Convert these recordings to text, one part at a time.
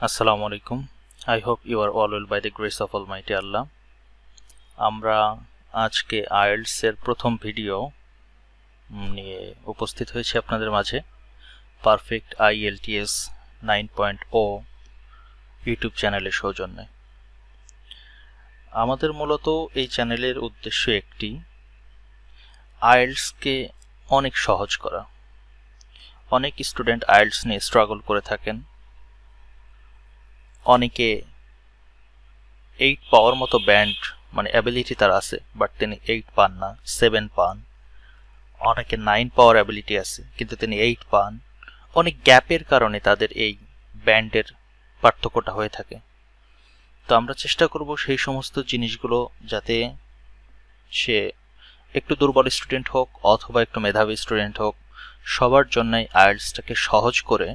Assalamu alaikum. I hope you are all well by the grace of Almighty Allah. আমরা আজকে IELTS এর প্রথম video নিয়ে উপস্থিত হয়েছি আপনাদের মাঝে পারফেক্ট IELTS 9.0 ইউটিউব চ্যানেলের সৌজন্যে। আমাদের মূলত এই চ্যানেলের উদ্দেশ্য একটি, IELTS কে অনেক সহজ করা। অনেক স্টুডেন্ট IELTS নিয়ে স্ট্রাগল করে থাকেন। অনেকে 8 পাওয়ার মতো ব্যান্ড মানে অ্যাবিলিটি তার আছে, বাট তিনি 8 পান না, 7 পান। অনেকে 9 পাওয়ার অ্যাবিলিটি আছে কিন্তু তিনি 8 পান। অনেক গ্যাপের কারণে তাদের এই ব্যান্ডের পার্থক্যটা হয়ে থাকে। তো আমরা চেষ্টা করব সেই সমস্ত জিনিসগুলো যাতে সে একটু দুর্বল স্টুডেন্ট হোক অথবা একটু মেধাবী স্টুডেন্ট হোক, সবার জন্যই আইএলটিএসটাকে সহজ করে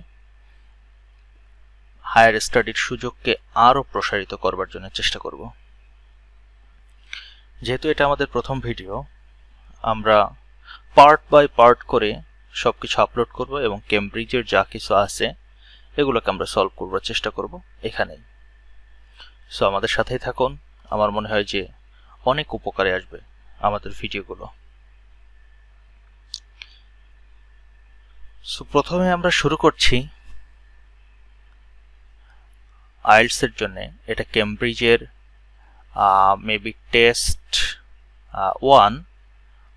হায়ার স্টাডির সুযোগকে আরও প্রসারিত করবার জন্য চেষ্টা করব। যেহেতু এটা আমাদের প্রথম ভিডিও, আমরা পার্ট বাই পার্ট করে সবকিছু আপলোড করব এবং কেমব্রিজের যা কিছু আছে এগুলোকে আমরা সলভ করবার চেষ্টা করব এখানেই। সো আমাদের সাথেই থাকুন, আমার মনে হয় যে অনেক উপকারে আসবে আমাদের ভিডিওগুলো। সো প্রথমে আমরা শুরু করছি আইএলটিএস এর জন্য। এটা কেমব্রিজের মেবি টেস্ট 1,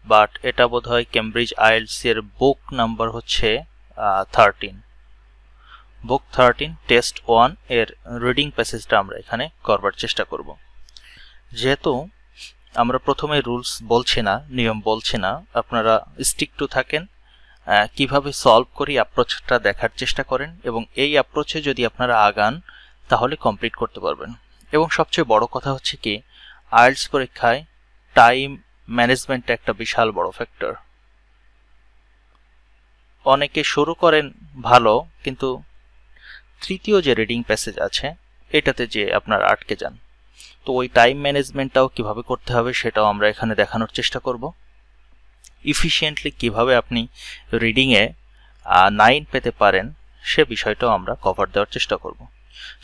বাট এটা বোধহয় কেমব্রিজ আইএলটিএস এর বুক নাম্বার হচ্ছে 13। বুক 13 টেস্ট 1 এর রিডিং প্যাসেজটা আমরা এখানে করবার চেষ্টা করব। যেহেতু আমরা প্রথমে রুলস বলছি না, নিয়ম বলছি না, আপনারা স্টিক টু থাকেন, কিভাবে সলভ করি অ্যাপ্রোচটা দেখার চেষ্টা করেন এবং এই অ্যাপ্রোচে যদি আপনারা আগান তাহলে কমপ্লিট করতে পারবেন। এবং সবচেয়ে বড় কথা হচ্ছে কি, আইএলটিএস পরীক্ষায় টাইম ম্যানেজমেন্ট একটা বিশাল বড় ফ্যাক্টর। অনেকে শুরু করেন ভালো, কিন্তু তৃতীয় যে রিডিং প্যাসেজ আছে এটাতে যে আপনারা আটকে যান। তো ওই টাইম ম্যানেজমেন্টটাও কিভাবে করতে হবে সেটাও আমরা এখানে দেখানোর চেষ্টা করব। ইফিশিয়েন্টলি কিভাবে আপনি রিডিংয়ে 9 পেতে পারেন সে বিষয়টাও আমরা কভার দেওয়ার চেষ্টা করব।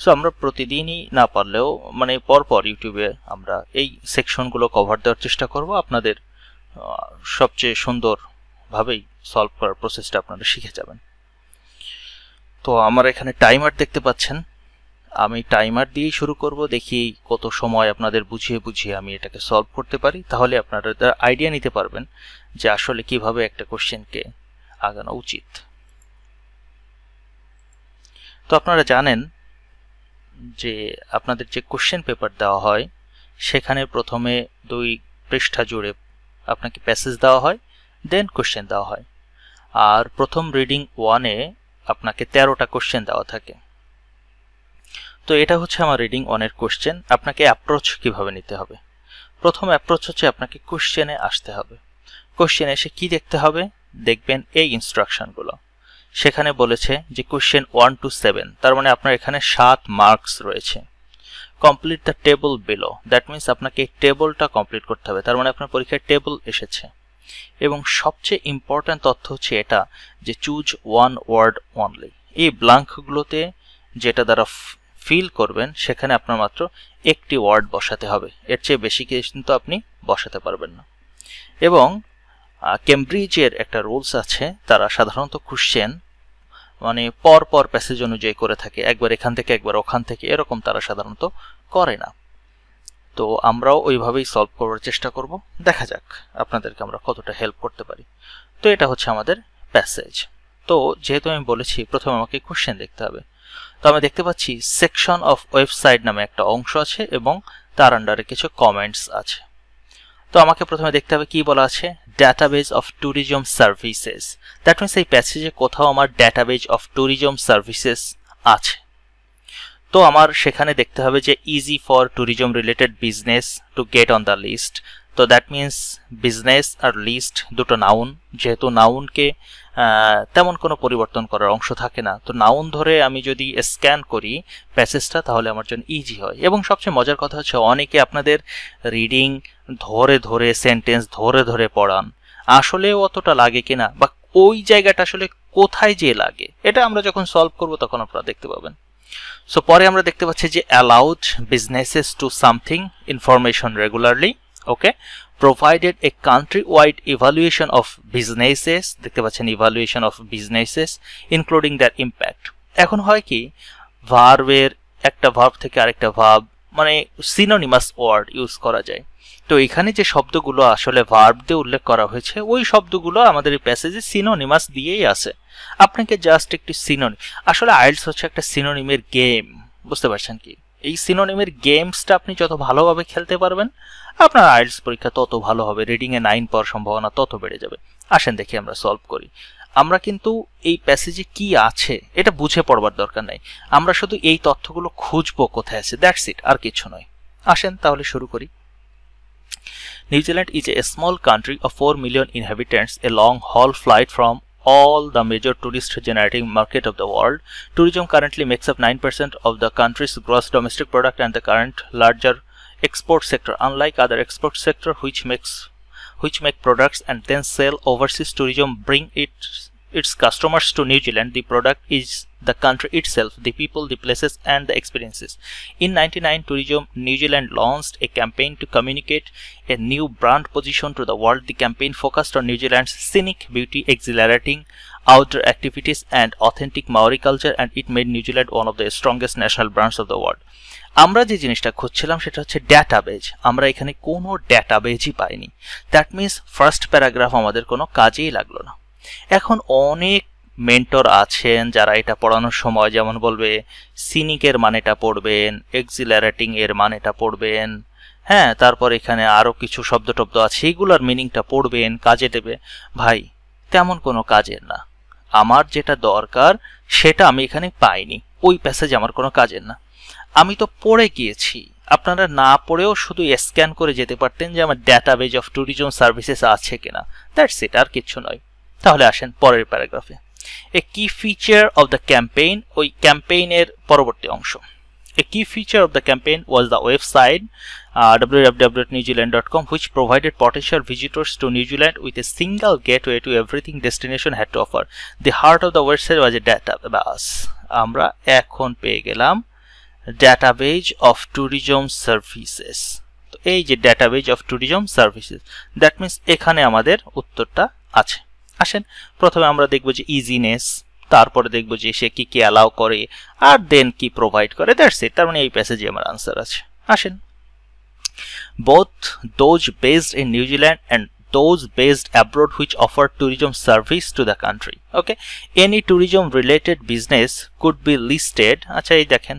সো আমরা প্রতিদিনই না পারলেও মানে পরপর ইউটিউবে আমরা এই সেকশনগুলো কভার দেওয়ার চেষ্টা করব। আপনাদের সবচেয়ে সুন্দরভাবেই সলভ করার প্রসেসটা আপনারা শিখে যাবেন। তো আমার এখানে টাইমার দেখতে পাচ্ছেন, আমি টাইমার দিয়েই শুরু করব। দেখি কত সময় আপনাদের বুঝিয়ে বুঝিয়ে আমি এটাকে সলভ করতে পারি, তাহলে আপনারা আইডিয়া নিতে পারবেন যে আসলে কিভাবে একটা কোশ্চেনকে আগানো উচিত। তো আপনারা জানেন যে আপনাদের যে কোশ্চেন পেপার দেওয়া হয় সেখানে প্রথমে 2 পৃষ্ঠা জুড়ে আপনাকে প্যাসেজ দেওয়া হয়, দেন কোশ্চেন দেওয়া হয়। আর প্রথম রিডিং 1-এ আপনাকে 13টা কোশ্চেন দেওয়া থাকে। তো এটা হচ্ছে আমার রিডিং 1-এর কোশ্চেন। আপনাকে অ্যাপ্রোচ কিভাবে নিতে হবে? প্রথম অ্যাপ্রোচ হচ্ছে আপনাকে কোশ্চেনে আসতে হবে। কোশ্চেনে এসে কি দেখতে হবে? দেখবেন এই ইনস্ট্রাকশনগুলো। সেখানে বলেছে যে কোশ্চেন 1 to 7, তার মানে আপনার এখানে 7 মার্কস রয়েছে। Complete the table below, that means আপনাকে এই টেবলটা কমপ্লিট করতে হবে, তার মানে আপনার পরীক্ষায় টেবল এসেছে। এবং সবচেয়ে ইম্পর্ট্যান্ট তথ্য হচ্ছে এটা যে চুজ 1 ওয়ার্ড অনলি। এই ব্ল্যাঙ্কগুলোতে যেটা দ্বারা ফিল করবেন সেখানে আপনার মাত্র একটি ওয়ার্ড বসাতে হবে, এর চেয়ে বেশি কিন্তু আপনি বসাতে পারবেন না। এবং কেমব্রিজের একটা রুলস আছে, তারা সাধারণত কোশ্চেন মানে পর প্যাসেজ অনুযায়ী করে থাকে, একবার এখান থেকে একবার ওখান থেকে, এরকম তারা সাধারণত করে না। তো আমরাও ওইভাবেই সলভ করার চেষ্টা করব, দেখা যাক আপনাদেরকে আমরা কতটা হেল্প করতে পারি। তো এটা হচ্ছে আমাদের প্যাসেজ। তো যেহেতু আমি বলেছি প্রথমে আমাকে কোশ্চেন দেখতে হবে, তো আমি দেখতে পাচ্ছি সেকশন অফ ওয়েবসাইট নামে একটা অংশ আছে এবং তার আন্ডারে কিছু কমেন্টস আছে। তো আমাকে প্রথমে দেখতে হবে কি বলা আছে, database of tourism services. That means এই প্যাসেজে কোথাও আমার ডাটাবেজ অফ ট্যুরিজম সার্ভিসেস আছে। তো আমার সেখানে দেখতে হবে যে easy for tourism related business to get on the list. তো দ্যাট মিনস বিজনেস আর লিস্ট দুটো নাউন, যেহেতু নাউনকে তেমন কোনো পরিবর্তন করার অংশ থাকে না, তো নাউন ধরে আমি যদি স্ক্যান করি প্যাসেজটা তাহলে আমার জন্য ইজি হয়। এবং সবচেয়ে মজার কথা হচ্ছে অনেকে আপনাদের রিডিং ধরে ধরে সেন্টেন্স ধরে ধরে পড়ান, আসলেও অতটা লাগে কিনা বা ওই জায়গাটা আসলে কোথায় যে লাগে, এটা আমরা যখন সলভ করব তখন আপনারা দেখতে পাবেন। সো পরে আমরা দেখতে পাচ্ছি যে allowed businesses to something information regularly, okay, provided a country-wide evaluation of businesses, দেখতে পাচ্ছেন evaluation of businesses including their impact। এখন হয় কি, ভার্বের একটা ভার্ব থেকে আরেকটা ভার্ব মানে সিনোনিমাস ওয়ার্ড ইউজ করা যায়। তো এখানে যে শব্দগুলো আসলে ভার্ব দিয়ে উল্লেখ করা হয়েছে ওই শব্দগুলো আমাদের এই প্যাসেজে সিনোনিমাস দিয়েই আছে। আপনাকে জাস্ট একটি সিনোনিম, আসলে আইএলটিএস হচ্ছে একটা সিনোনিমের গেম, বুঝতে পারছেন কি? এই সিনোনিমের গেমসটা আপনি যত ভালোভাবে খেলতে পারবেন আপনার আইএলটিএস পরীক্ষা তত ভালো হবে, রিডিং এ 9 পাওয়ার সম্ভাবনা তত বেড়ে যাবে। আসেন দেখি আমরা সলভ করি। আমরা কিন্তু এই প্যাসেজে কি আছে এটা বুঝে পড়বার দরকার নাই, আমরা শুধু এই তথ্যগুলো খুঁজবো কোথায় আছে, দ্যাটস ইট, আর কিছু নয়। আসেন তাহলে শুরু করি। New Zealand is a small country of 4 million inhabitants, a long-haul flight from all the major tourist-generating market of the world. Tourism currently makes up 9% of the country's gross domestic product and the current larger export sector. Unlike other export sector which make products and then sell overseas, tourism bring its customers to New Zealand. The product is the country itself, the people, the places and the experiences. In 1999, Tourism New Zealand launched a campaign to communicate a new brand position to the world. The campaign focused on New Zealand's scenic beauty, exhilarating outdoor activities and authentic Maori culture, and it made New Zealand one of the strongest national brands of the world. আমরা যে জিনিসটা খুঁজছিলাম সেটা হচ্ছে database. আমরা এখানে কোনো ডেটাবেজই পাইনি, দ্যাট মিনস ফার্স্ট প্যারাগ্রাফ আমাদের কোনো কাজেই লাগলো না। এখন অনেক মেন্টর আছেন যারা এটা পড়ানোর সময় যেমন বলবে সিনিকের মানেটা পড়বেন, এক্সিলারেটিং এর মানেটা পড়বেন, হ্যাঁ, তারপর এখানে আরো কিছু শব্দ টব্দ আছে এগুলোর মিনিংটা পড়বেন, কাজে দেবে। ভাই তেমন কোনো কাজের না, আমার যেটা দরকার সেটা আমি এখানে পাইনি, ওই প্যাসেজ আমার কোনো কাজের না। আমি তো পড়ে গিয়েছি, আপনারা না পড়েও শুধু স্ক্যান করে যেতে পারতেন যে আমার ডেটাবেজ অফ ট্যুরিজম সার্ভিসেস আছে কিনা, দ্যাটস ইট, আর কিছু নয়। তাহলে আসেন পরের প্যারাগ্রাফে। এ কি ফিচার অফ দ্য ক্যাম্পেইন, ওই ক্যাম্পেইনের পরবর্তী অংশ। A key feature of the campaign was the website www.newzealand.com, which provided potential visitors to New Zealand with a single gateway to everything destination had to offer. The heart of the website was a database. আমরা এখন পেয়ে গেলাম database of tourism services। তো এই যে database of tourism services, that means এখানে আমাদের উত্তরটা আছে। আসেন প্রথমে আমরা দেখব যে ইজিনেস, তারপরে দেখব যে সে কি কি অ্যালাউ করে আর দেন কি প্রোভাইড করে, দ্যাটস ইট। তার মানে এই প্যাসেজে আমার আনসার আছে। আসেন, both those based in New Zealand and those based abroad which offer tourism service to the country, okay, any tourism related business could be listed। আচ্ছা এই দেখেন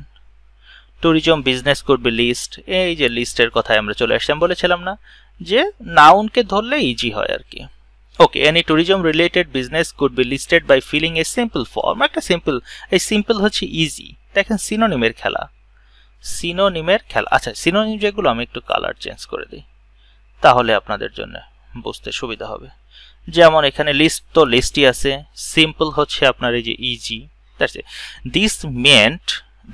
tourism business could be list, এই যে লিস্টের কথায় আমরা চলে আসলাম, বলেছিলাম না যে নাউনকে ধরলে ইজি হয় আর কি। Okay, any tourism related business could be listed by filling a simple form. একটা সিম্পল, এই সিম্পল হচ্ছে ইজি। দেখেন সিনোনিমের খেলা, সিনোনিমের খেলা। আচ্ছা সিনোনিম যেগুলো আমি একটু কালার চেঞ্জ করে দিই তাহলে আপনাদের জন্য বুঝতে সুবিধা হবে। যেমন এখানে লিস্ট তো লিস্টই আছে, সিম্পল হচ্ছে আপনার এই যে easy, that's it. This meant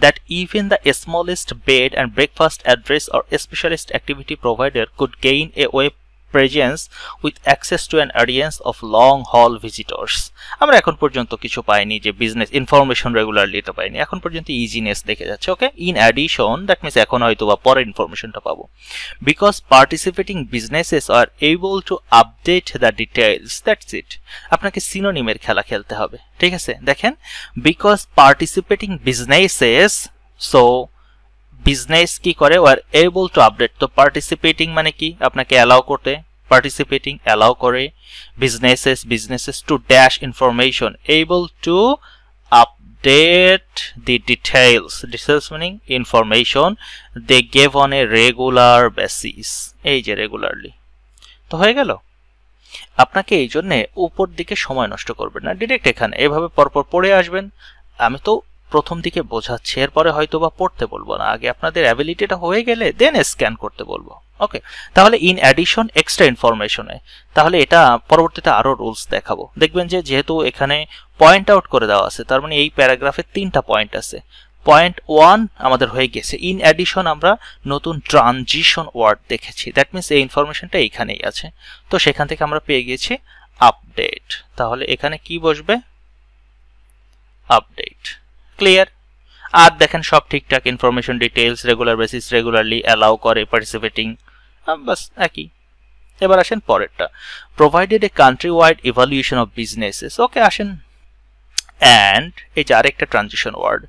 that even the smallest bed and breakfast address or a specialist activity provider could gain a web presence with access to an audience of long haul visitors। আমরা এখন পর্যন্ত কিছু পাইনি যে business information regularly এটা পাইনি, এখন পর্যন্ত ইজিনেস দেখে যাচ্ছে। Okay, in addition that means এখন হয়তো বা পরে ইনফরমেশনটা পাবো। Because participating businesses are able to update the details, that's it. আপনাকে সিনোনিমের খেলা খেলতে হবে, ঠিক আছে। দেখেন because participating businesses, so business কি করে, ওয়ার এবল টু আপডেট। তো পার্টিসিপেটিং মানে কি, আপনাকে অ্যালাউ করতে, পার্টিসিপেটিং অ্যালাউ করে, businesses to dash information, able to update the details meaning information they gave on a regular basis, এই যে রেগুলারলি। তো হয়ে গেল। আপনাকে এই জন্যে উপর দিকে সময় নষ্ট করবেন না, ডিরেক্ট এখানে এভাবে পরপর পড়ে আসবেন। আমি তো প্রথম দিকে বোঝাচ্ছি, এরপরে হয়তো বা পড়তে বলবো না, আগে আপনাদের অ্যাবিলিটিটা হয়ে গেলে দেন স্ক্যান করতে বলবো। ওকে, তাহলে ইন অ্যাডিশন এক্সট্রা ইনফরমেশনে, তাহলে এটা পরবর্তীতে আরো রুলস দেখাবো। দেখবেন যে যেহেতু এখানে পয়েন্ট আউট করে দেওয়া আছে, তার মানে এই প্যারাগ্রাফে 3টা পয়েন্ট আছে। পয়েন্ট 1 আমাদের হয়ে গেছে, ইন অ্যাডিশন আমরা নতুন ট্রানজিশন ওয়ার্ড দেখেছি, দ্যাট মিনস এই ইনফরমেশনটা এইখানেই আছে। তো সেখান থেকে আমরা পেয়ে গেছি আপডেট, তাহলে এখানে কি বসবে, আপডেট। ক্লিয়ার। আর দেখেন সব ঠিকঠাক, information details, regular basis, regularly allow করে পার্টিসিপেটিং, বাস একই। এবার আসেন পরেরটা, provided a country wide evaluation of businesses. Okay, আসেন অ্যান্ড, এই যে আরেকটা ট্রানজিশন ওয়ার্ড,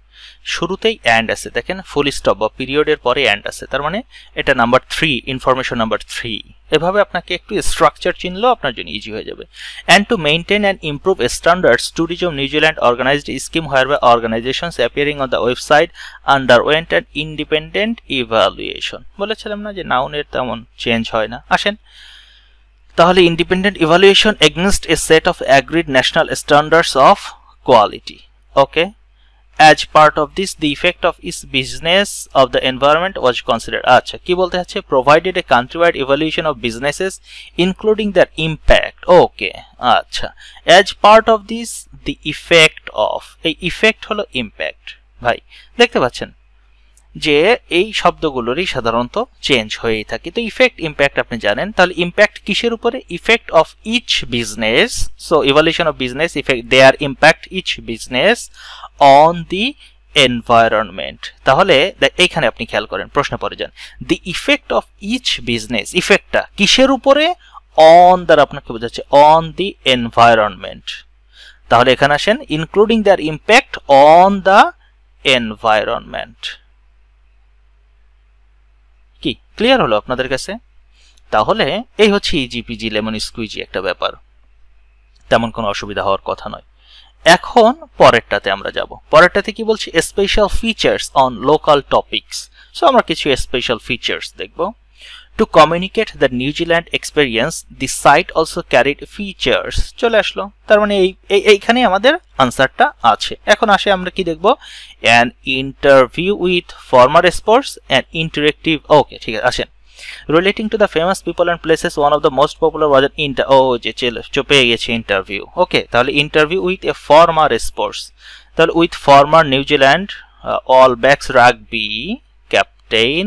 শুরুতেই অ্যান্ড আছে, দেখেন ফুল স্টপ বা পিরিয়ডের পরে অ্যান্ড আছে, তার মানে এটা নাম্বার 3, ইনফরমেশন নাম্বার 3। এভাবে আপনাকে একটু স্ট্রাকচার চিনলেও আপনার জন্য ইজি হয়ে যাবে। And to maintain and improve standards, tourism New Zealand organized scheme whereby organizations appearing on the website underwent an independent evaluation। বলেছিলাম না যে নাউনের তেমন চেঞ্জ হয় না। আসেন তাহলে, independent evaluation against A set of agreed national standards of quality. Okay, as part of this the effect of its business of the environment was considered। আচ্ছা, কি বলতে আছে, provided a countrywide evaluation of businesses including their impact। ওকে, আচ্ছা, as part of this the effect of, এই effect হলো impact। ভাই দেখতে পাচ্ছেন যে এই শব্দগুলোরই সাধারণত চেঞ্জ হয়েই থাকে। তো ইফেক্ট ইম্প্যাক্ট আপনি জানেন, তাহলে ইম্প্যাক্ট কিসের উপরে, effect of each business. So evaluation of business effect, their impact each business on the environment. তাহলে এইখানে আপনি খেয়াল করেন, প্রশ্ন পরে যান, the effect of each business, ইফেক্টটা কিসের উপরে, অন দ্বারা আপনাকে বোঝাচ্ছে অন দি এনভায়রনমেন্ট। তাহলে এখানে আসেন, including their impact on the environment. কি ক্লিয়ার হলো আপনাদের কাছে? তাহলে এই হচ্ছে ইজিপিজি লেমন স্কুইজি একটা ব্যাপার, তেমন কোনো অসুবিধা হওয়ার কথা নয়। এখন পরেরটাতে আমরা যাব। পরেরটাতে কি বলছি, special features on local topics. So আমরা কিছু স্পেশাল ফিচার্স দেখব। To communicate the New Zealand experience the site also carried features. চলে আসলো, তার মানে এইখানে আমাদের আনসারটা আছে। এখন আসে আমরা কি দেখব, an interview with former sports and interactive. Okay, ঠিক আছে, আসেন, relating to the famous people and places one of the most popular was an পেয়ে গেছে ইন্টারভিউ। ওকে, তাহলে interview with a former sports, তাহলে with former New Zealand all blacks rugby captain.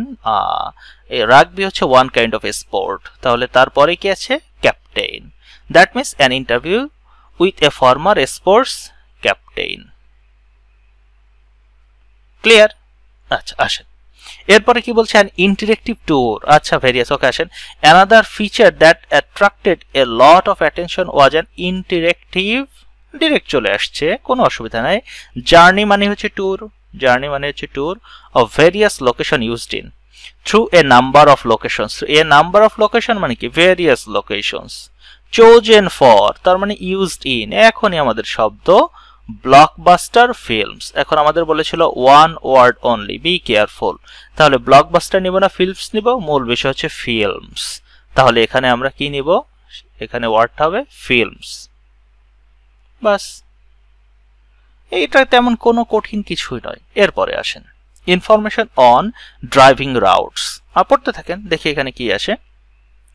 Rugby হচ্ছে one kind of sport, তাহলে তারপরে কি আছে, captain. That means an interview with a former sports captain. Clear? আচ্ছা, আসেন এরপরে কি বলছে, অ্যান ইন্টারেক্টিভ ট্যুর। আচ্ছা, ভেরিয়াস। ওকে, আসেন, another feature that attracted A lot of attention was an interactive. Direct চলে আসছে, কোনো অসুবিধা নাই। জার্নি মানে হচ্ছে ট্যুর, জার্নি মানে হচ্ছে tour of various location used in through a number of locations. A number of location মানে কি, ভেরিয়াস লোকেশনস। চোজেন ফর, তার মানে ইউজড ইন। এখনই আমাদের শব্দ ব্লকবাস্টার ফিল্মস। এখন আমাদের বলেছিল one word only, be careful. তাহলে ব্লকবাস্টার নিব না ফিল্মস নিব, মূল বিষয় হচ্ছে ফিল্মস। তাহলে এখানে আমরা কি নিব, এখানে ওয়ার্ডটা হবে ফিল্মস। বাস, এইটা তেমন কোনো কঠিন কিছুই নয়। এরপরে আসেন, ইনফরমেশন অন ড্রাইভিং রাউটস। পড়তে থাকেন, দেখি এখানে কি আসে।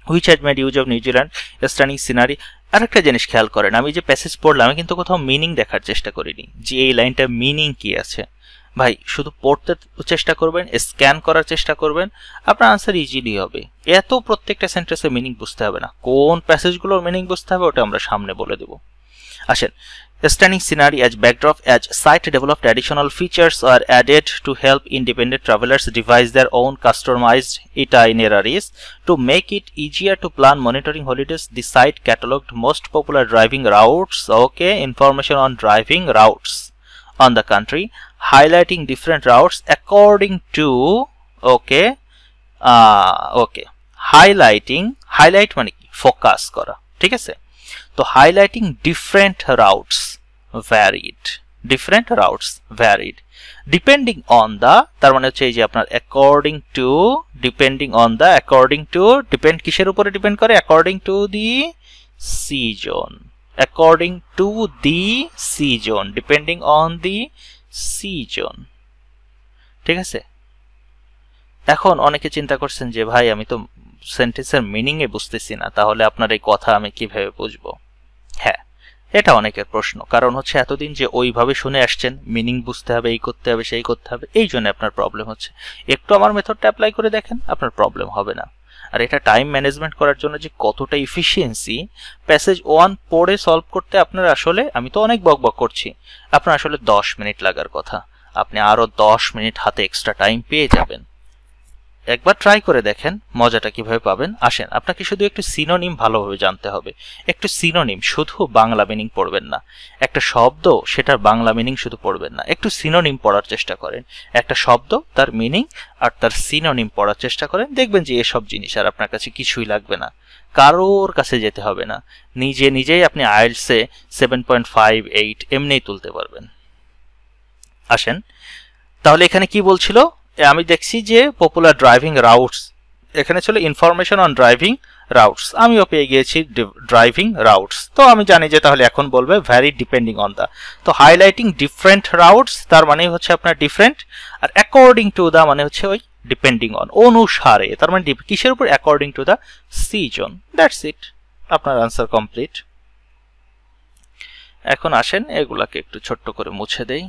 Which has made use of New Zealand stunning scenery. আর একটা জিনিস খেয়াল করেন, আমি যে প্যাসেজ পড়লাম আমি কিন্তু কোথাও মিনিং দেখার চেষ্টা করিনি যে এই লাইনটার মিনিং কি আছে। ভাই শুধু পড়তে চেষ্টা করবেন, স্ক্যান করার চেষ্টা করবেন, আপনার আনসার ইজিলি হবে। এত প্রত্যেকটা সেন্টেন্সের মিনিং বুঝতে হবে না, কোন প্যাসেজগুলোর মিনিং বুঝতে হবে ওটা আমরা সামনে বলে দেব। আসেন, stunning scenery as backdrop, as site developed additional features are added to help independent travelers devise their own customized itineraries to make it easier to plan monitoring holidays. The site cataloged most popular driving routes. Okay, information on driving routes on the country, highlighting different routes according to highlight মানে কি, focus করা, ঠিক আছে। তো highlighting different routes varied depending on the, তার মানে হচ্ছে এই যে আপনার according to, depending on the, according to, depend কিসের উপরে ডিপেন্ড করে, according to the season, according to the season, depending on the season, ঠিক আছে। এখন অনেকে চিন্তা করছেন যে ভাই আমি তো সেন্টেন্সের মিনিং এ বুঝতেছি না, তাহলে আপনার এই কথা আমি কিভাবে বুঝবো? হ্যাঁ, এটা অনেকের প্রশ্ন, কারণ হচ্ছে এতদিন যে ওইভাবে শুনে আসছেন মিনিং বুঝতে হবে, এই করতে হবে, সেই করতে হবে, এই জন্য আপনার প্রবলেম হচ্ছে। একটু আমার মেথডটা অ্যাপ্লাই করে দেখেন, আপনার প্রবলেম হবে না। আর এটা টাইম ম্যানেজমেন্ট করার জন্য যে কতটা ইফিসিয়েন্সি, প্যাসেজ 1 পড়ে সলভ করতে আপনার আসলে, আমি তো অনেক বকবক করছি, আপনার আসলে 10 মিনিট লাগার কথা, আপনি আরো 10 মিনিট হাতে এক্সট্রা টাইম পেয়ে যাবেন। একবার ট্রাই করে দেখেন মজাটা কিভাবে পাবেন। আসেন, আপনাকে শুধু একটু সিনোনিম ভালোভাবে জানতে হবে। একটু সিনোনিম, শুধু বাংলা মিনিং পড়বেন না। একটা শব্দ, সেটার বাংলা মিনিং শুধু পড়বেন না, একটু সিনোনিম পড়ার চেষ্টা করেন। একটা শব্দ, তার মিনিং আর তার সিনোনিম পড়ার চেষ্টা করেন। দেখবেন যে এসব জিনিস আর আপনার কাছে কিছুই লাগবে না, কারোর কাছে যেতে হবে না। নিজেই আপনি আইএলটিএস-এ 7.58 এমনিই তুলতে পারবেন। আসেন তাহলে এখানে কি বলছিল, আমি দেখছি যে পপুলার ড্রাইভিং রাউটস, এখানে ছিল ইনফরমেশন অন ড্রাইভিং রাউটস, আমিও পেয়ে গিয়েছি ড্রাইভিং রাউটস। তো আমি জানি যে তাহলে এখন বলবে ভ্যারি ডিপেন্ডিং অন দা, তো হাইলাইটিং ডিফারেন্ট রাউটস তার মানে হচ্ছে আপনার ডিফারেন্ট, আর অ্যাকর্ডিং টু দা মানে হচ্ছে ওই ডিপেন্ডিং অন, অনুসারে, তার মানে কিসের উপর, according to the season. That's it, আপনার আনসার কমপ্লিট। এখন আসেন এগুলাকে একটু ছোট্ট করে মুছে দেই,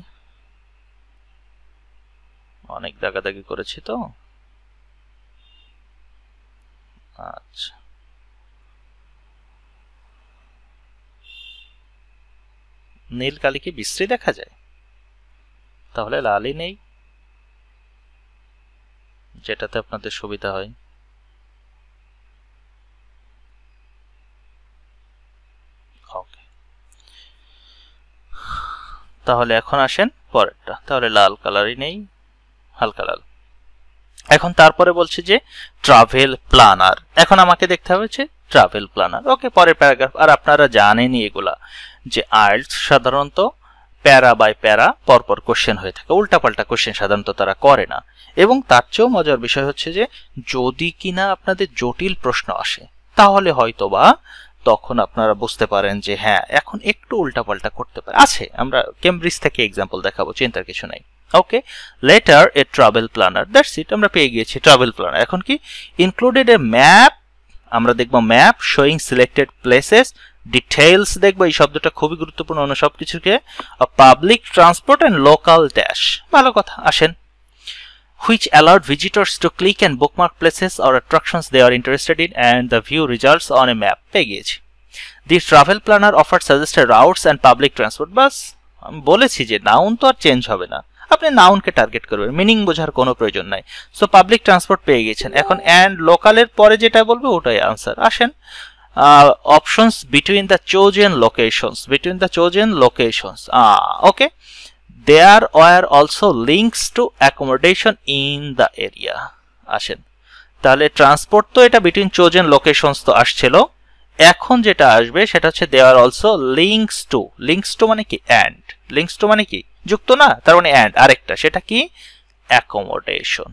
অনেক দাগাদাগি করেছি তো। আচ্ছা, নীল কালি কি বিশ্রী দেখা যায়? তাহলে লালই নেই, যেটাতে আপনাদের সুবিধা হয়। ওকে, তাহলে এখন আসেন পরেরটা, তাহলে লাল কালারই নেই, হালকা লাল। এখন তারপরে বলছে যে ট্রাভেল প্ল্যানার, এখন আমাকে দেখতে হবে যে ট্রাভেল প্ল্যানার। ওকে, পরের প্যারাগ্রাফ। আর আপনারা জানেনই এগুলা যে আইএলটিএস সাধারণত প্যারা বাই প্যারা পরপর কোশ্চেন হয়ে থাকে, উল্টাপাল্টা কোশ্চেন সাধারণত তারা করে না। এবং তার চেয়েও মজার বিষয় হচ্ছে যে যদি কিনা আপনাদের জটিল প্রশ্ন আসে তাহলে হয়তোবা তখন আপনারা বুঝতে পারেন যে হ্যাঁ এখন একটু উল্টাপাল্টা করতে পারে। আছে, আমরা কেমব্রিজ থেকে এক্সাম্পল দেখাবো, চিন্তার কিছু নাই। Okay, letter a travel planner, that's it, আমরা পেয়ে গিয়েছি ট্রাভেল প্ল্যানার। এখন কি ইনক্লুডেড এ ম্যাপ, আমরা দেখবো map showing selected places, details দেখবো, এই শব্দটা খুবই গুরুত্বপূর্ণ অন্য সবকিছুকে, public transport and local dash, ভালো কথা। আসেন, which allowed visitors to click and bookmark places or attractions they are interested in and the view results on a map, পেয়ে গিয়েছি। The travel planner offered suggested routes and public transport, বাস আমি বলেছি যে noun তো আর change হবে না, আপনি নাউনকে target করবেন, মিনিং বোঝার কোনো প্রয়োজন নাই। সো পাবলিক ট্রান্সপোর্ট পেয়ে গেছেন। এখন অ্যান্ড লোকালের পরে যেটা বলবে ওটাই আনসার। আসেন, options between the chosen locations, between the chosen locations, okay, there were also links to accommodation in the area। আসেন, তাহলে ট্রান্সপোর্ট তো এটা বিটুইন চোজেন লোকেশনস তো আসছিল, এখন যেটা আসবে সেটা হচ্ছে there also links to, links to মানে কি অ্যান্ড, লিঙ্কস টু মানে কি যুক্ত না, তার মানে অ্যান্ড আরেকটা, সেটা কি অ্যাকোমোডেশন।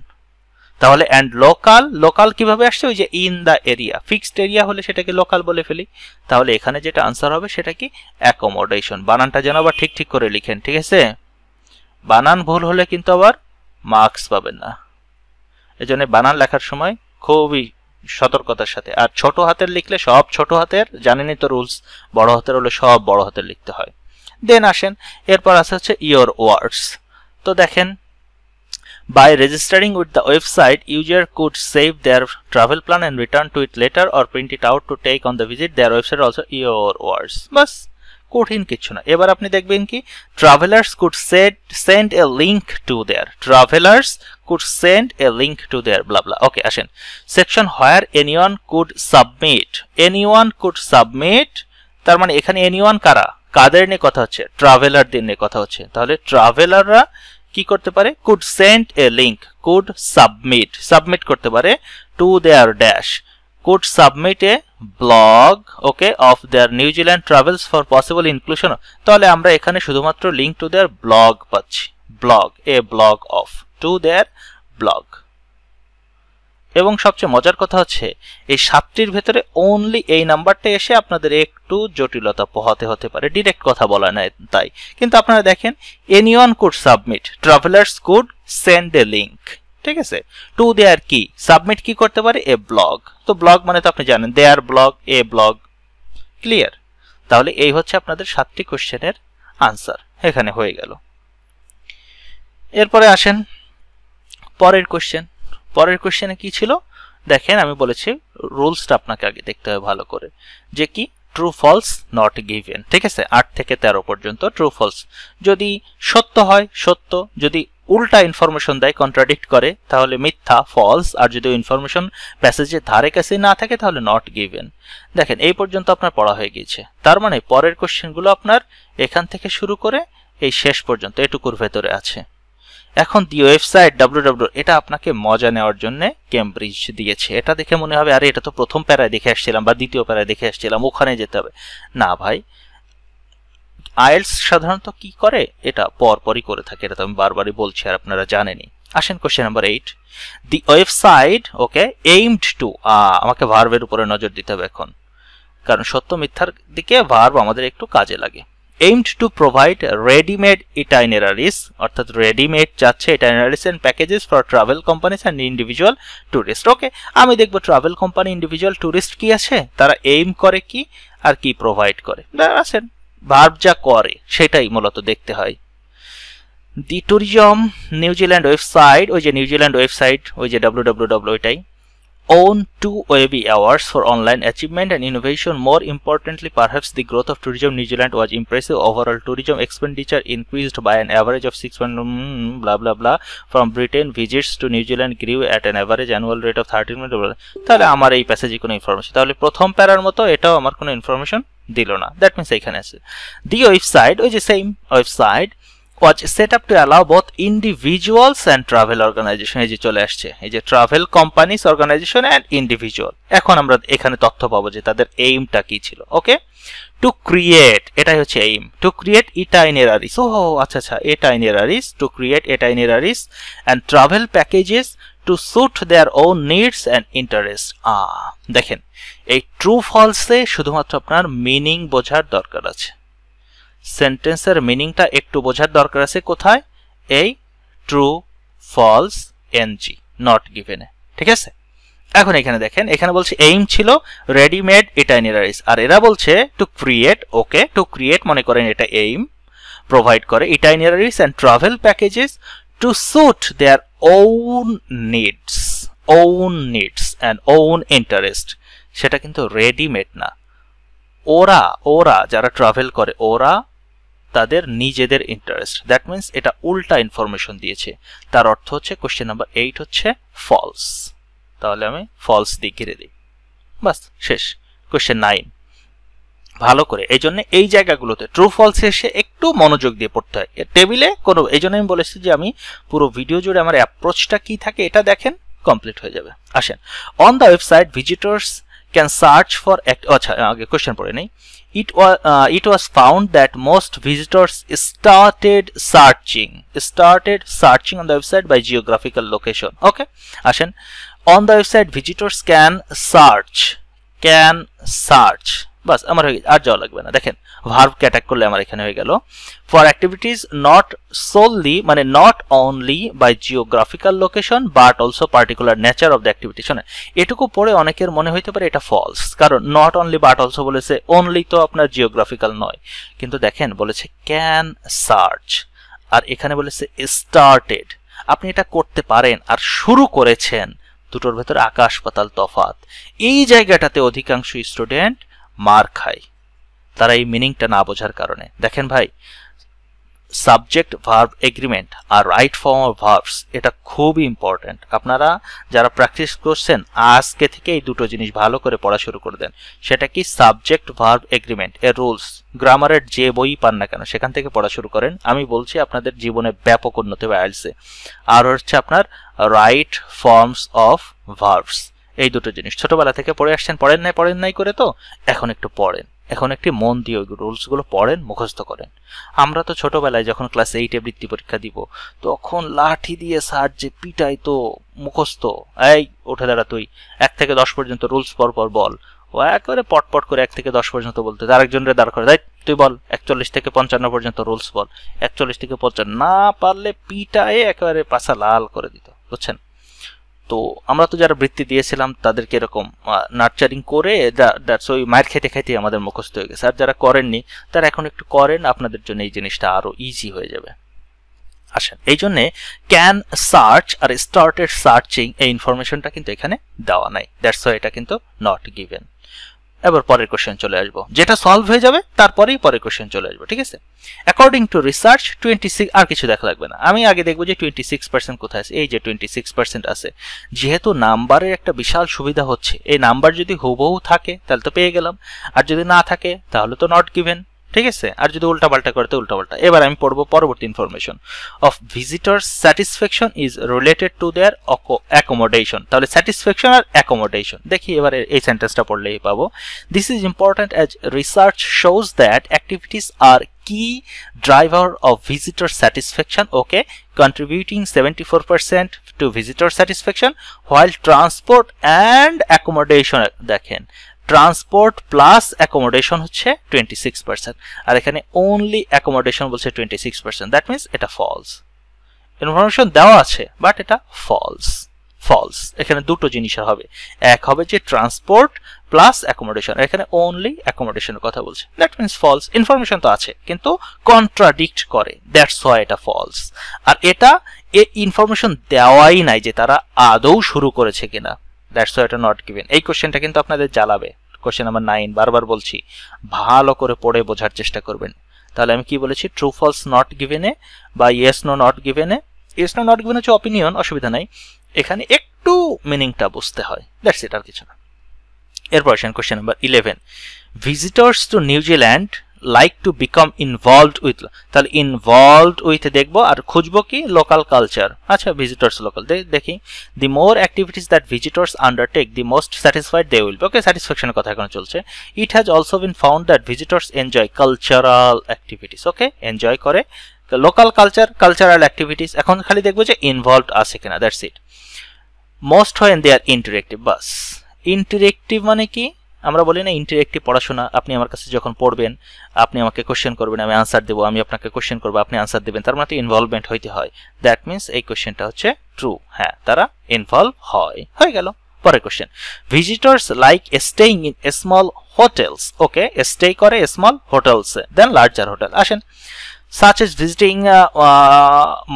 তাহলে অ্যান্ড লোকাল, লোকাল কিভাবে আসছে, ওই যে in the area, fixed area হলে সেটাকে লোকাল বলে ফেলি। তাহলে এখানে যেটা আনসার হবে সেটা কি অ্যাকোমোডেশন। বানানটা যেন আবার ঠিক ঠিক করে লিখেন, ঠিক আছে? বানান ভুল হলে কিন্তু আবার মার্কস পাবেন না, এজন্য বানান লেখার সময় খুবই সতর্কতার সাথে। আর ছোট হাতের লিখলে সব ছোট হাতের, জানেনই তো রুলস, বড় হাতের হলে সব বড় হাতের লিখতে হয়। দেন আসেন, এরপর আসা হচ্ছে ইয়োর ওয়ার্ডস। তো দেখেন, by registering with the website, user could save their travel plan and return to it later or print it out to take on the visit. Their website also your words, বাস কঠিন কিছু না। এবার আপনি দেখবেন কি travelers could send a link to their, travelers could send a link to their blah blah। ওকে, আসেন section where anyone could submit, anyone could submit, তার মানে এখানে anyone কারা, কাদের নিয়ে কথা হচ্ছে, ট্রাভেলারদের নিয়ে কথা হচ্ছে। তাহলে ট্রাভেলাররা কি করতে পারে, could send a link, could submit, submit করতে পারে to their dash, could submit a blog, okay, of their New Zealand travels for possible inclusion। তাহলে আমরা এখানে শুধুমাত্র link to their blog পাচ্ছি, blog, a blog of, to their blog। এবং সবচেয়ে মজার কথা হচ্ছে এই সাতটির ভেতরে অনলি এই নাম্বারটা এসে আপনাদের একটু জটিলতা পোহাতে হতে পারে, ডিরেক্ট কথা বলা নাই তাই, কিন্তু আপনারা দেখেন anyone could submit, travellers could send A link, ঠিক আছে, টু দেয়ার কি, সাবমিট কি করতে পারে, এ ব্লগ। তো ব্লগ মানে তো আপনি জানেন দেয়ার ব্লগ, এ ব্লগ, ক্লিয়ার? তাহলে এই হচ্ছে আপনাদের সাতটি কোশ্চেনের আনসার, এখানে হয়ে গেল। এরপরে আসেন পরের কোশ্চেন। পরের কোশ্চেনে কি ছিল দেখেন, আমি বলেছি রুলসটা আপনাকে আগে দেখতে হবে ভালো করে, যে কি ট্রু ফলস নট গিভেন। ঠিক আছে, 8 থেকে 13 পর্যন্ত ট্রু ফলস। যদি সত্য হয় সত্য, যদি উল্টা ইনফরমেশন দেয় কন্ট্রাডিক্ট করে তাহলে মিথ্যা ফলস, আর যদি ইনফরমেশন প্যাসেজের ধারে কাছে না থাকে তাহলে নট গিভেন। দেখেন এই পর্যন্ত আপনার পড়া হয়ে গিয়েছে, তার মানে পরের কোশ্চেনগুলো আপনার এখান থেকে শুরু করে এই শেষ পর্যন্ত এটুকুর ভেতরে আছে। এখন দি ওয়েবসাইট www, এটা আপনাকে মজা নেওয়ার জন্য কেমব্রিজ দিয়েছে। এটা দেখে মনে হবে আরে এটা তো প্রথম প্যারায় দেখে আসছিলাম বা দ্বিতীয় প্যারায় দেখে আসছিলাম, ওখানে যেতে হবে না ভাই। আইএলটিএস সাধারণত কি করে, এটা পরপরই করে থাকে, এটা তো আমি বারবারই বলছি আর আপনারা জানেনই। আসেন question number 8, the website okay aimed to, আমাকে ভার্বের উপরে নজর দিতে হবে এখন, কারণ সত্য মিথ্যার দিকে ভার্ব আমাদের একটু কাজে লাগে। aimed to provide ready-made itineraries, অর্থাৎ রেডিমেড যাচ্ছে itineraries and packages for travel companies and individual tourists। ওকে, আমি দেখব ট্রাভেল কোম্পানি ইন্ডিভিজুয়াল টুরিস্ট কি আছে, তারা এইম করে কি আর কি প্রোভাইড করে। আছেন ভার্ব যা করে সেটাই মূলত দেখতে হয়। দি ট্যুরিজম নিউজিল্যান্ড ওয়েবসাইট, ওই যে নিউজিল্যান্ড ওয়েবসাইট, ওই যে www, ওইটাই own 2 Webby Awards for online achievement and innovation. More importantly, perhaps the growth of tourism in New Zealand was impressive. Overall tourism expenditure increased by an average of 6 blah blah blah from Britain. Visits to New Zealand grew at an average annual rate of 13 তাহলে আমার এই প্যাসেজে কোনো information, তাহলে প্রথম প্যারার মতো এটাও আমার কোনো ইনফরমেশন দিল না। দ্যাট মিন্স এখানে আছে দি ওয়েবসাইট, ওই যে same website was set up to allow both individuals and travel organization, এই যে চলে আসছে এই যে travel companies organization and individual. এখন আমরা এখানে তথ্য পাবো যে তাদের এইমটা কি ছিল। ওকে, টু ক্রিয়েট, এটাই হচ্ছে এইম, টু ক্রিয়েট ইটাইনারিজ, ও আচ্ছা আচ্ছা, itineraries, to create itineraries and travel packages to suit their own needs and interest. দেখেন এই ট্রু ফলসে শুধুমাত্র আপনার মিনিং বোঝার দরকার আছে, সেন্টেন্সের মিনিংটা একটু বোঝার দরকার আছে কোথায়, এই ট্রু ফলস এনজি নট গিভেনে। ঠিক আছে, এখন এখানে দেখেন এখানে বলছে এইম ছিল রেডিমেড ইটাইনারিজ, আর এরা বলছে to create. Okay, to create মনে করেন এটা এইম, প্রোভাইড করে itineraries and travel packages to suit their own needs and own interest. সেটা কিন্তু রেডিমেড না, ওরা যারা ট্রাভেল করে ওরা তাদের নিজেদের ইন্টারেস্ট। দ্যাট মিন্স এটা উল্টা ইনফরমেশন দিয়েছে, তার অর্থ হচ্ছে কোশ্চেন নাম্বার 8 হচ্ছে ফলস। তাহলে আমি ফলস দিয়ে ঘিরে দিই, বাস শেষ। কোশ্চেন 9 ভালো করে, এই জন্য এই জায়গাগুলোতে ট্রু ফলস এসে একটু মনোযোগ দিয়ে পড়তে হয়। টেবিলে কোনো, এই জন্য আমি বলেছি যে আমি পুরো ভিডিও জুড়ে আমার অ্যাপ্রোচটা কি থাকে এটা দেখেন, কমপ্লিট হয়ে যাবে। আসেন, on the website visitors can search for আচ্ছা আগে কোশ্চেন পড়ে নেই। It was found that most visitors started searching on the website by geographical location. Okay, আসেন, on the website visitors can search বাস আমার আর যাওয়া লাগবে না। দেখেন ভার্ব কে অ্যাটাক করলে আমার এখানে হয়ে গেল ফর অ্যাক্টিভিটিজ নট সোললি, মানে not only by geographical location but also particular nature of the activity. শোনেন এটুকু পড়ে অনেকের মনে হইতে পারে এটা ফলস, কারণ নট অনলি বাট অলসো বলেছে, অনলি তো আপনার জিওগ্রাফিক্যাল নয়, কিন্তু দেখেন বলেছে ক্যান সার্চ, আর এখানে বলেছে স্টার্টেড। আপনি এটা করতে পারেন আর শুরু করেছেন, দুটোর ভেতরে আকাশ পাতাল তফাৎ। এই জায়গাটাতে অধিকাংশ স্টুডেন্ট মার খায়, তারা এই মিনিংটা না বোঝার কারণে। দেখেন ভাই, সাবজেক্ট ভার্ব এগ্রিমেন্ট আর রাইট ফর্ম অফ ভার্বস এটা খুবই ইম্পর্টেন্ট। আপনারা যারা প্র্যাকটিস করছেন আজকে থেকে এই দুটো জিনিস ভালো করে পড়া শুরু করে দেন। সেটা কি, সাবজেক্ট ভার্ব এগ্রিমেন্ট এর রুলস গ্রামারের যে বই পান না কেন সেখান থেকে পড়া শুরু করেন। আমি বলছি আপনাদের জীবনে ব্যাপক উন্নতি হবে আইএলটিএসে। আর হচ্ছে আপনার রাইট ফর্মস অফ ভার্বস, এই দুটো জিনিস ছোটবেলা থেকে পড়ে আসছেন, পড়েন নাই করে, তো এখন একটু পড়েন, এখন একটি মন দিয়ে ওই রুলসগুলো পড়েন, মুখস্থ করেন। আমরা তো ছোটবেলায় যখন ক্লাস 8-এ বৃত্তি পরীক্ষা দিব তখন লাঠি দিয়ে স্যার যে পিটাই, তো মুখস্থ, এই উঠে দাঁড়া তুই 1 থেকে 10 পর্যন্ত রুলস পর বল, ও একেবারে পটপট করে 1 থেকে 10 পর্যন্ত বলতে, আরেকজনের দাঁড় করে দেয় তুই বল 41 থেকে 55 পর্যন্ত রুলস বল, 41 থেকে 55 না পারলে পিটায়ে একেবারে পাছা লাল করে দিত, বুঝছেন। তো আমরা তো যারা বৃত্তি দিয়েছিলাম তাদেরকে এরকম নার্চারিং করে ওই মায়ের খেতে খেতে আমাদের মুখস্থ হয়ে গেছে। আর যারা করেননি তারা এখন একটু করেন, আপনাদের জন্য এই জিনিসটা আরো ইজি হয়ে যাবে। আসেন, এই জন্যে can search are started searching এই ইনফরমেশনটা কিন্তু এখানে দেওয়া নাই, দ্যাটস ওয়াই এটা কিন্তু নট গিভেন। এবার পরের কোশ্চেন চলে আসবো, যেটা সলভ হয়ে যাবে তারপরেই পরের কোশ্চেন চলে আসবো, ঠিক আছে। অ্যাকর্ডিং টু রিসার্চ 26, আর কিছু দেখা লাগবে না, আমি আগে দেখবো যে 26% কোথায় আছে। এই যে 26% আছে। যেহেতু নাম্বারের একটা বিশাল সুবিধা হচ্ছে, এই নাম্বার যদি হুবহু থাকে তাহলে তো পেয়ে গেলাম, আর যদি না থাকে তাহলে তো নট গিভেন, ঠিক আছে। আর যদি উল্টাপাল্টা করে তো উল্টাপাল্টা। এবার আমি পড়বো পরবর্তী information. Of visitors satisfaction is related to their accommodation. তাহলে স্যাটিসফ্যাকশন আর অ্যাকোমোডেশন, দেখি এবারে এই সেন্টেন্সটা পড়লেই পাবো। This is important as research shows that activities are key driver of visitor satisfaction, okay, contributing 74% to visitor satisfaction, while transport and accommodation, দেখেন transport plus accommodation হচ্ছে 26%, আর এখানে অনলি অ্যাকোমোডেশন বলছে 26%, দ্যাট মিনস এটা ফলস। ইনফরমেশন দেওয়া আছে but এটা false. False এখানে দুটো জিনিসের হবে, এক হবে যে ট্রান্সপোর্ট প্লাস অ্যাকোমোডেশন, এখানে অনলি অ্যাকোমোডেশনের কথা বলছে, দ্যাট মিনস ফলস। ইনফরমেশন তো আছে কিন্তু কন্ট্রাডিক্ট করে, দ্যাটস ওয়াই এটা ফলস। আর এটা ইনফরমেশন দেওয়াই নাই যে তারা আদৌ শুরু করেছে কিনা, দ্যাটস ওয়াই এটা নট গিভেন। এই কোশ্চেনটা কিন্তু আপনাদের জ্বালাবে, কোশ্চেন নাম্বার 9, বারবার বলছি ভালো করে পড়ে বোঝার চেষ্টা করবেন। তাহলে আমি কি বলেছি, ট্রু ফলস নট গিভেনে বা ইয়েস নো নট গিভেনে, ইয়েস নো নট গিভেন হচ্ছে অপিনিয়ন, অসুবিধা নাই, এখানে একটু মিনিংটা বুঝতে হয়, দ্যাটস ইট, আর কিছু না। এরপর আসেন question number 11, visitors to New Zealand like to become involved with, তাহলে ইনভলভড উইথ দেখবো আর খুঁজবো কি লোকাল কালচার। আচ্ছা ভিজিটর্স লোকাল দেখি, the more activities that visitors undertake the most satisfied they will be, okay স্যাটিসফ্যাকশনের কথা এখন চলছে। It has also been found that visitors enjoy cultural activities, okay enjoy করে লোকাল কালচার, কালচারাল অ্যাক্টিভিটিস। এখন খালি দেখবো যে ইনভলভড আছে কিনা, that's it. Most when they are interactive, বাস। ইন্টারেক্টিভ মানে কি, আমরা বলি না ইন্টারেক্টিভ পড়াশোনা, আপনি আমার কাছে যখন পড়বেন আপনি আমাকে কোশ্চেন করবেন, আমি আনসার দেবো, আমি আপনাকে কোশ্চেন করবো, আপনি আনসার দেবেন, তার মানে ইনভলভমেন্ট হইতে হয়, দ্যাট মিনস এই কোশ্চেনটা হচ্ছে ট্রু, হ্যাঁ তারা ইনভলভ হয়, হয়ে গেল। পরের question, visitors like staying in small hotels, okay stay করে স্মল হোটেলস দেন লার্জার হোটেল। আসেন, such as visiting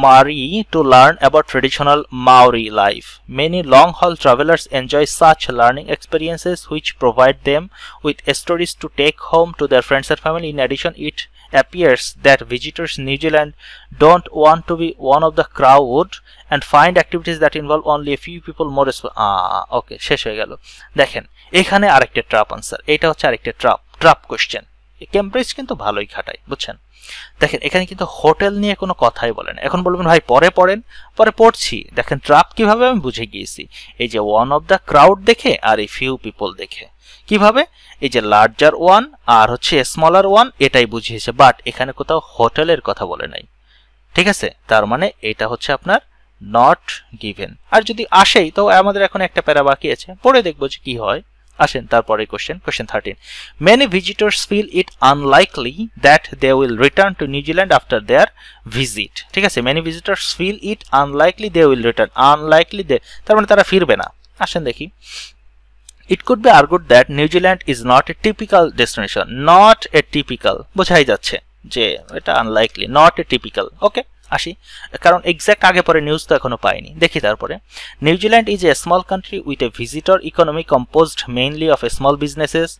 Maori to learn about traditional Maori life. Many long-haul travelers enjoy such learning experiences which provide them with stories to take home to their friends and family. In addition, it appears that visitors in New Zealand don't want to be one of the crowd and find activities that involve only a few people more okay, শেষ হয়ে গেল। দেখেন এখানে আরেকটা trap answer, এটা হচ্ছে আরেকটা trap question. Cambridge কিন্তু ভালোই খাটায়, বুঝছেন। দেখেন এখানে কিন্তু হোটেল নিয়ে কোনো কথাই বলে না। এখন বলবেন ভাই পরে পড়েন, পরে পড়ছি। দেখেন ট্রাপ কিভাবে আমি বুঝে গিয়েছি, এই যে ওয়ান অফ দ্য ক্রাউড দেখে আর এই ফিউ পিপল দেখে। কিভাবে, এই যে লার্জার ওয়ান আর হচ্ছে স্মলার ওয়ান এটাই বুঝিয়েছে, বাট এখানে কোথাও হোটেলের কথা বলে নাই, ঠিক আছে। তার মানে এটা হচ্ছে আপনার নট গিভেন। আর যদি আসেই তো আমাদের এখন একটা প্যারা বাকি আছে, পড়ে দেখবো যে কি হয়। আসেন তারপরে question 13, many visitors feel it unlikely that they will return to New Zealand after their visit, ঠিক আছে। many visitors feel it unlikely they will return, unlikely তার মানে তারা ফিরবে না। আসেন দেখি, it could be argued that New Zealand is not a typical destination, not a typical বোঝাই যাচ্ছে যে এটা unlikely, not a typical, ওকে আসি, কারণ এক্সাক্ট আগে পরে নিউজ তো এখনো পাইনি। দেখি তারপরে, New Zealand is a small country with a visitor economy composed mainly of small businesses.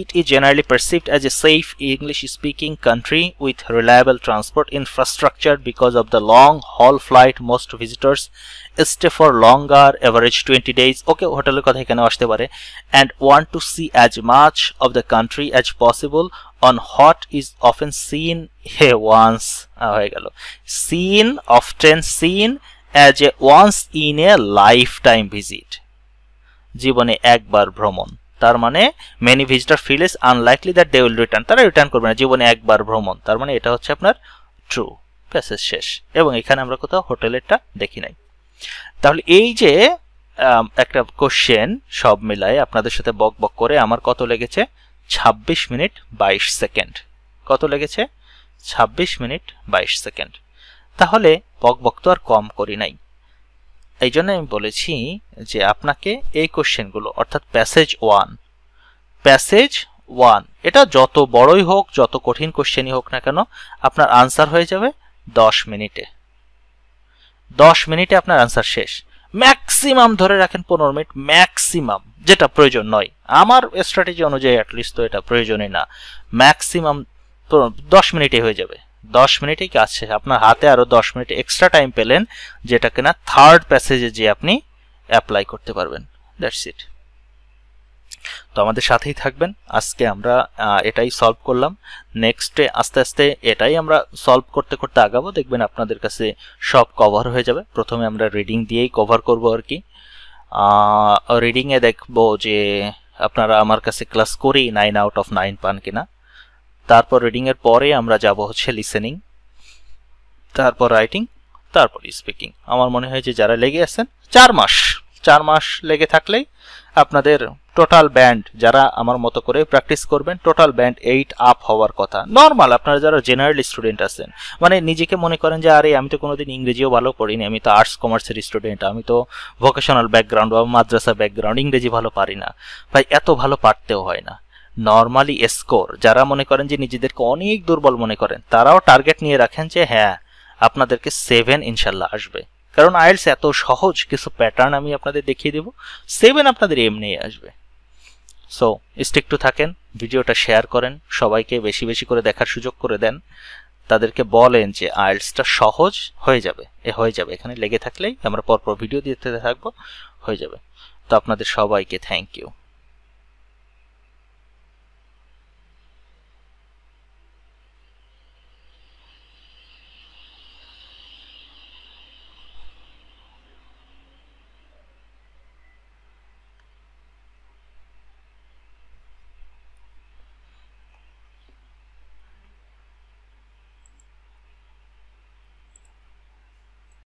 It is generally perceived as a safe English-speaking country with reliable transport infrastructure because of the long-haul flight. Most visitors stay for longer, average 20 days. Okay, হোটেলের কথা এখানে আসতে পারে, and want to see as much of the country as possible on what is often seen once. হয়ে গেল, seen, often seen as a once in a lifetime visit. জীবনে একবার ভ্রমণ। তার মানে many visitors feel is unlikely that they will return, তারা return করবে না, জীবনে একবার ভ্রমণ। তার মানে এটা হচ্ছে আপনার ট্রু, প্যাসেজ শেষ। এবং এখানে আমরা কোথাও হোটেলেরটা দেখি নাই। তাহলে এই যে একটা কোশ্চেন সব মিলায় আপনাদের সাথে বক বক করে আমার কত লেগেছে, 26 মিনিট 22 সেকেন্ড। কত লেগেছে, 26 মিনিট 22 সেকেন্ড। তাহলে বক বক তো আর কম করি নাই, এই জন্য আমি বলেছি যে আপনাকে এই কোশ্চেনগুলো অর্থাৎ প্যাসেজ 1 এটা যত বড়ই হোক, যত কঠিন কোশ্চেনই হোক না কেন, আপনার আনসার হয়ে যাবে 10 মিনিটে। 10 মিনিটে আপনার আনসার শেষ। ম্যাক্সিমাম ধরে রাখেন 15 মিনিট ম্যাক্সিমাম, যেটা প্রয়োজন নয় আমার স্ট্র্যাটেজি অনুযায়ী অ্যাটলিস্ট তো এটা প্রয়োজনই না। ম্যাক্সিমাম 10 মিনিটে হয়ে যাবে, 10 মিনিটেই কাজ শেষ। আপনার হাতে আরো 10 মিনিট এক্সট্রা টাইম পেলেন, যেটা কিনা থার্ড প্যাসেজে যে আপনি অ্যাপ্লাই করতে পারবেন। That's it. তো আমাদের সাথেই থাকবেন। আজকে আমরা এটাই সলভ করলাম, নেক্সটে আস্তে আস্তে এটাই আমরা সলভ করতে করতে আগাবো, দেখবেন আপনাদের কাছে সব কভার হয়ে যাবে। প্রথমে আমরা রিডিং দিয়েই কভার করব আর কি। রিডিংয়ে দেখবো যে আপনারা আমার কাছে ক্লাস করেই 9 আউট অফ 9 পান কিনা। তারপর রিডিংয়ের পরে আমরা যাব হচ্ছে লিসেনিং, তারপর রাইটিং, তারপর স্পিকিং। আমার মনে হয় যে যারা লেগে আছেন 4 মাস লেগে থাকলেই আপনাদের টোটাল ব্যান্ড, যারা আমার মতো করে প্র্যাকটিস করবেন, টোটাল ব্যান্ড 8 আপ হওয়ার কথা। নর্মাল আপনারা যারা জেনারেল স্টুডেন্ট আছেন, মানে নিজেকে মনে করেন যে আরে আমি তো কোনোদিন ইংরেজিও ভালো পড়িনি, আমি তো আর্টস কমার্সের স্টুডেন্ট, আমি তো ভোকেশনাল ব্যাকগ্রাউন্ড বা মাদ্রাসা ব্যাকগ্রাউন্ড, ইংরেজি ভালো পারি না। ভাই এত ভালো পারতেও হয় না। নর্মালি স্কোর যারা মনে করেন যে নিজেদেরকে অনেক দুর্বল মনে করেন, তারাও টার্গেট নিয়ে রাখেন যে হ্যাঁ আপনাদেরকে 7 ইনশাল্লাহ আসবে। কারণ আইএলটিএস এত সহজ, কিছু প্যাটার্ন আমি আপনাদের দেখিয়ে দেব, 7 আপনাদের এমনিই আসবে। সো স্টিক টু থাকেন, ভিডিওটা শেয়ার করেন, সবাইকে বেশি বেশি করে দেখার সুযোগ করে দেন, তাদেরকে বলেন যে আইএলটিএসটা সহজ হয়ে যাবে, এখানে লেগে থাকলেই আমরা পরপর ভিডিও দিতে থাকবো, হয়ে যাবে। তো আপনাদের সবাইকে থ্যাংক ইউ।